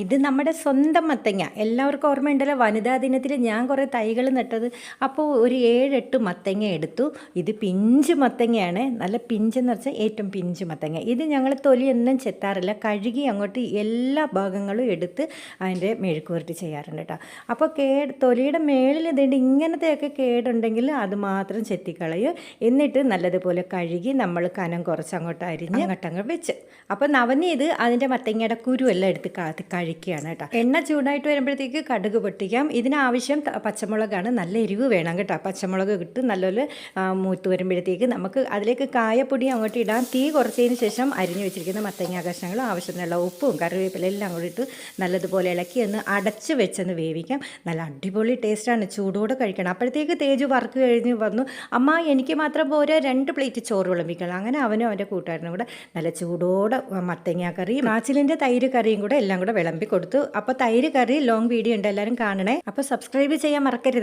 ഇത് നമ്മുടെ സ്വന്തം മത്തങ്ങ. എല്ലാവർക്കും ഓർമ്മയുണ്ടല്ലോ, വനിതാ ദിനത്തിൽ ഞാൻ കുറേ തൈകൾ നട്ടത്. അപ്പോൾ ഒരു 7-8 മത്തങ്ങ എടുത്തു. ഇത് പിഞ്ച് മത്തങ്ങയാണ്, നല്ല പിഞ്ചെന്ന് വെച്ചാൽ ഏറ്റവും പിഞ്ച് മത്തങ്ങ. ഇത് ഞങ്ങൾ തൊലിയൊന്നും ചെത്താറില്ല, കഴുകി അങ്ങോട്ട് എല്ലാ ഭാഗങ്ങളും എടുത്ത് അതിൻ്റെ മെഴുക്കുവരട്ടി ചെയ്യാറുണ്ട് കേട്ടോ. അപ്പോൾ തൊലിയുടെ മേളിൽ ഇതുണ്ട്, ഇങ്ങനത്തെയൊക്കെ കേടുണ്ടെങ്കിൽ അത് മാത്രം ചെത്തിക്കളയും. എന്നിട്ട് നല്ലതുപോലെ കഴുകി നമ്മൾ കനം കുറച്ച് അങ്ങോട്ട് അരിഞ്ഞ് അങ്ങോട്ടങ്ങ് വെച്ച്. അപ്പോൾ നവനീത് അതിൻ്റെ മത്തങ്ങയുടെ കുരുവെല്ലാം എടുത്ത് കഴിക്കുകയാണ് കേട്ടോ. എണ്ണ ചൂടായിട്ട് വരുമ്പോഴത്തേക്ക് കടുക് പൊട്ടിക്കാം. ഇതിനാവശ്യം പച്ചമുളകാണ്, നല്ല എരിവ് വേണം കേട്ടോ. പച്ചമുളക് ഇട്ട് നല്ലപോലെ മൂത്ത് വരുമ്പോഴത്തേക്ക് നമുക്ക് അതിലേക്ക് കായപ്പൊടി അങ്ങോട്ട് ഇടാം. തീ കുറച്ചതിന് ശേഷം അരിഞ്ഞു വെച്ചിരിക്കുന്ന മത്തങ്ങ കഷ്ണങ്ങളും ആവശ്യത്തിനുള്ള ഉപ്പും കറിവേപ്പില എല്ലാം കൂടി ഇട്ട് നല്ലതുപോലെ ഇളക്കി ഒന്ന് അടച്ച് വെച്ചൊന്ന് വേവിക്കാം. നല്ല അടിപൊളി ടേസ്റ്റാണ്, ചൂടോടെ കഴിക്കണം. അപ്പോഴത്തേക്ക് തേജു വർക്ക് കഴിഞ്ഞ് വന്നു, അമ്മ എനിക്ക് മാത്രം പോരാ 2 പ്ലേറ്റ് ചോറ് വിളമ്പിക്കണം. അങ്ങനെ അവനും അവൻ്റെ കൂട്ടുകാരനും കൂടെ നല്ല ചൂടോടെ മത്തങ്ങ കറിയും കാച്ചിലിൻ്റെ തൈര് കറിയും കൂടെ എല്ലാം കൂടെ വിളമ്പി കൊടുത്തു. അപ്പോൾ തൈര് കറി ലോങ് വീഡിയോ ഉണ്ട്, എല്ലാവരും കാണണേ. അപ്പോൾ സബ്സ്ക്രൈബ് ചെയ്യാൻ മറക്കരുത്.